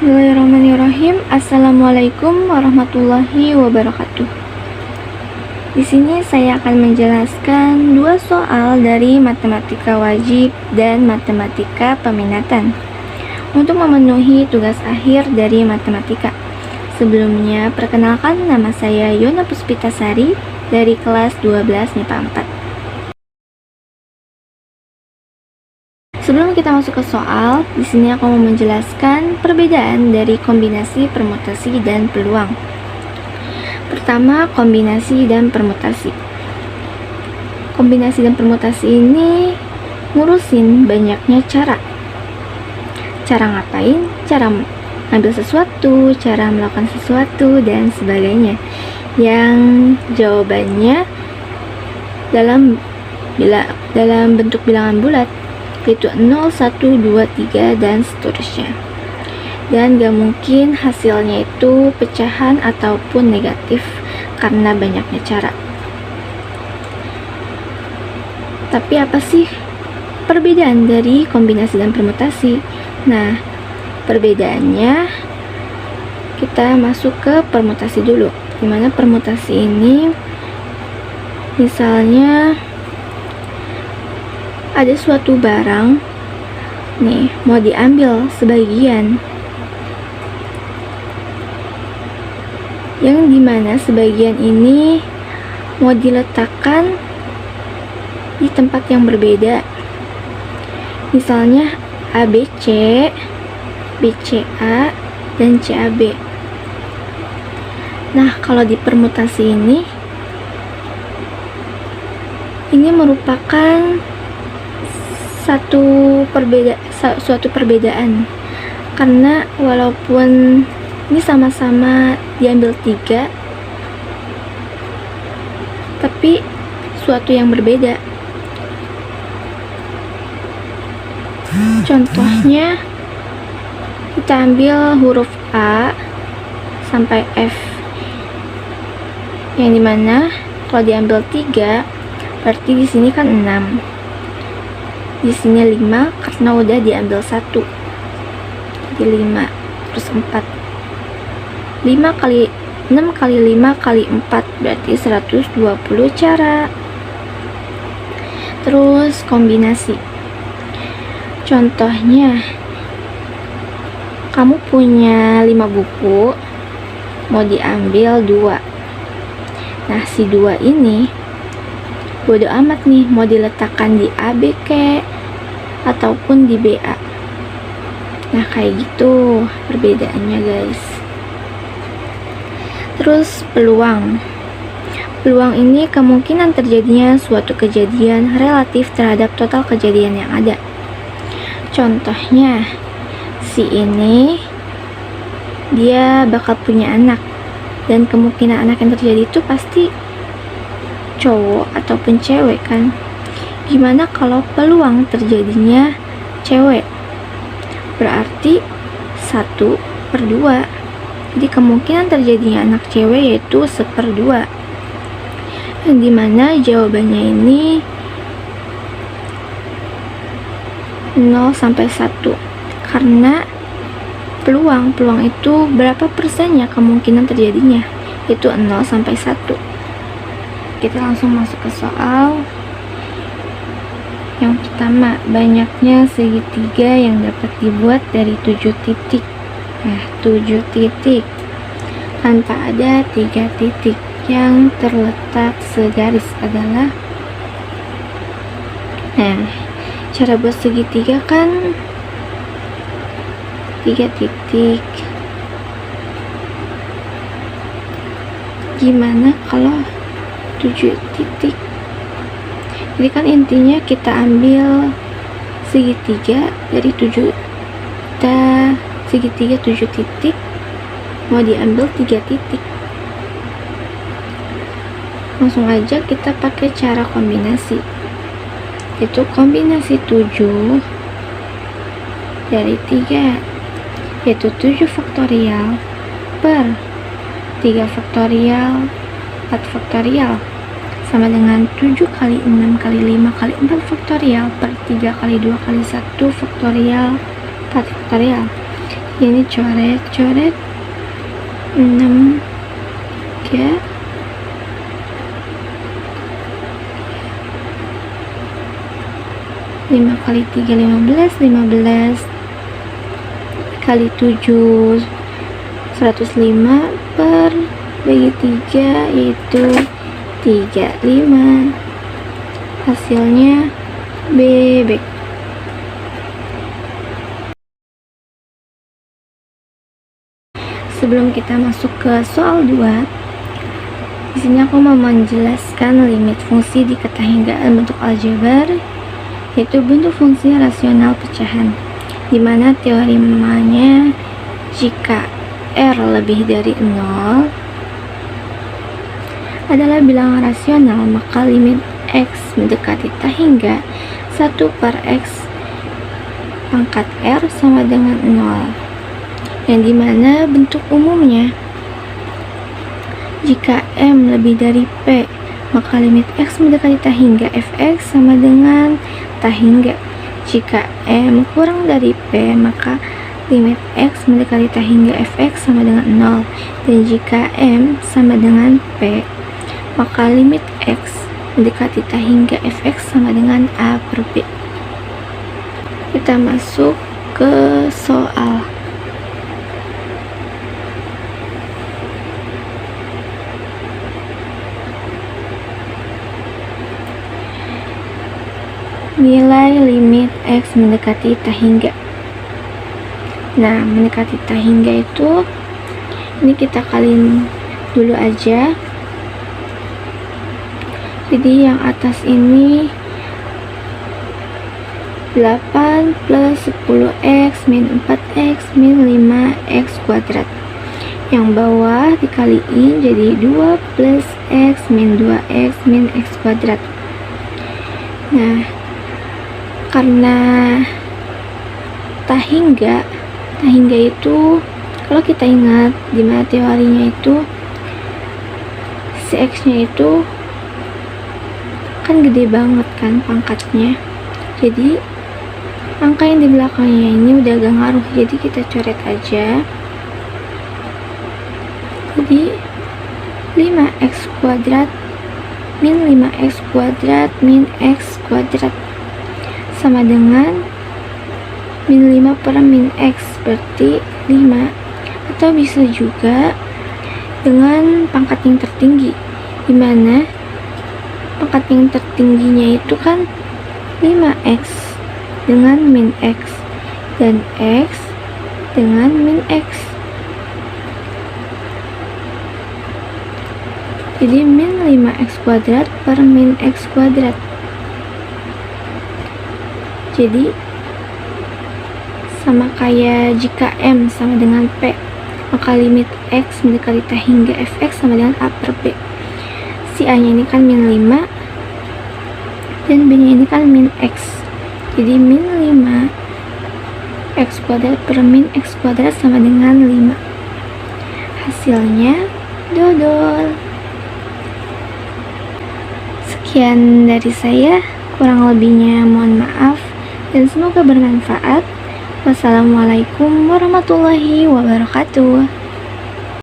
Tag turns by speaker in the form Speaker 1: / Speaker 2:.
Speaker 1: Bismillahirrahmanirrahim. Assalamualaikum warahmatullahi wabarakatuh. Di sini saya akan menjelaskan dua soal dari matematika wajib dan matematika peminatan untuk memenuhi tugas akhir dari matematika. Sebelumnya, perkenalkan, nama saya Yona Puspitasari dari kelas 12 MIPA 4. Sebelum kita masuk ke soal, di sini aku mau menjelaskan perbedaan dari kombinasi, permutasi, dan peluang. Pertama, kombinasi dan permutasi. Kombinasi dan permutasi ini ngurusin banyaknya cara. Cara ngapain, cara ngambil sesuatu, cara melakukan sesuatu, dan sebagainya. Yang jawabannya dalam bentuk bilangan bulat, yaitu 0, 1, 2, 3, dan seterusnya. Dan gak mungkin hasilnya itu pecahan ataupun negatif karena banyaknya cara. Tapi apa sih perbedaan dari kombinasi dan permutasi? Nah, perbedaannya kita masuk ke permutasi dulu. Dimana permutasi ini misalnya ada suatu barang nih mau diambil sebagian, yang dimana sebagian ini mau diletakkan di tempat yang berbeda, misalnya ABC, BCA, dan CAB. Nah, kalau di permutasi ini merupakan suatu perbedaan, karena walaupun ini sama-sama diambil 3, tapi suatu yang berbeda. Contohnya, kita ambil huruf A sampai F, yang dimana kalau diambil 3 berarti di sini kan 6, di sini 5 karena udah diambil 1, jadi 5, terus 4. 6 kali 5 kali 4 berarti 120 cara. Terus kombinasi, contohnya kamu punya 5 buku, mau diambil 2. Nah, si 2 ini bodo amat nih mau diletakkan di AB ataupun di BA. Nah, kayak gitu perbedaannya, guys. Terus peluang. Peluang ini kemungkinan terjadinya suatu kejadian relatif terhadap total kejadian yang ada. Contohnya, si ini dia bakal punya anak, dan kemungkinan anak yang terjadi itu pasti cowok ataupun cewek kan. Gimana kalau peluang terjadinya cewek? Berarti 1/2. Jadi kemungkinan terjadinya anak cewek yaitu 1/2, yang dimana jawabannya ini 0 sampai 1. Karena peluang itu berapa persennya kemungkinan terjadinya? Itu 0 sampai 1. Kita langsung masuk ke soal. Yang pertama, banyaknya segitiga yang dapat dibuat dari 7 titik. Nah, 7 titik tanpa ada 3 titik yang terletak segaris adalah, nah, cara buat segitiga kan 3 titik. Gimana kalau 7 titik? Jadi kan intinya kita ambil segitiga dari 7, segitiga 7 titik mau diambil 3 titik. Langsung aja kita pakai cara kombinasi, yaitu kombinasi 7 dari 3, yaitu 7 faktorial per 3 faktorial 4 faktorial sama dengan 7 kali 6 kali 5 kali 4 faktorial per 3 kali 2 kali 1 faktorial 4 faktorial. Ini coret 6 3 5 kali 3 15 kali 7 105 per bagi 3 yaitu 35. Hasilnya bebek. Sebelum kita masuk ke soal 2, di sini aku mau menjelaskan limit fungsi di ketahinggaan bentuk aljabar, yaitu bentuk fungsi rasional pecahan, di mana teoremanya jika R lebih dari 0 adalah bilangan rasional, maka limit X mendekati tahingga 1 per X pangkat R sama dengan 0, yang dimana bentuk umumnya jika M lebih dari P, maka limit X mendekati tahingga Fx sama dengan tahingga. Jika M kurang dari P, maka limit X mendekati tahingga Fx sama dengan 0. Dan jika M sama dengan P, maka limit X mendekati tahingga Fx sama dengan A per B. Kita masuk ke soal. Nilai limit X mendekati tahingga. Nah, mendekati tahingga itu, ini kita kaliin dulu aja. Jadi yang atas ini 8 plus 10x min 4x min 5x kuadrat. Yang bawah dikaliin jadi 2 plus x min 2x min x kuadrat. Nah, karena tahingga itu, kalau kita ingat di mana teorinya itu, si X nya itu kan gede banget kan pangkatnya, jadi angka yang di belakangnya ini udah gak ngaruh, jadi kita coret aja. Jadi 5x kuadrat min 5x kuadrat min x kuadrat sama dengan min 5 per min x, berarti 5. Atau bisa juga dengan pangkat yang tertinggi, dimana pangkat yang tertingginya itu kan 5x dengan min x dan x dengan min x. Jadi min 5x kuadrat per min x kuadrat. Jadi sama kayak jika M sama dengan P, maka limit X mendekati tahingga Fx sama dengan A per B. Si A nya ini kan min 5 dan B nya ini kan min X, jadi min 5 X kuadrat per min X kuadrat sama dengan 5. Hasilnya dodol. Sekian dari saya, kurang lebihnya mohon maaf dan semoga bermanfaat. Wassalamualaikum warahmatullahi wabarakatuh.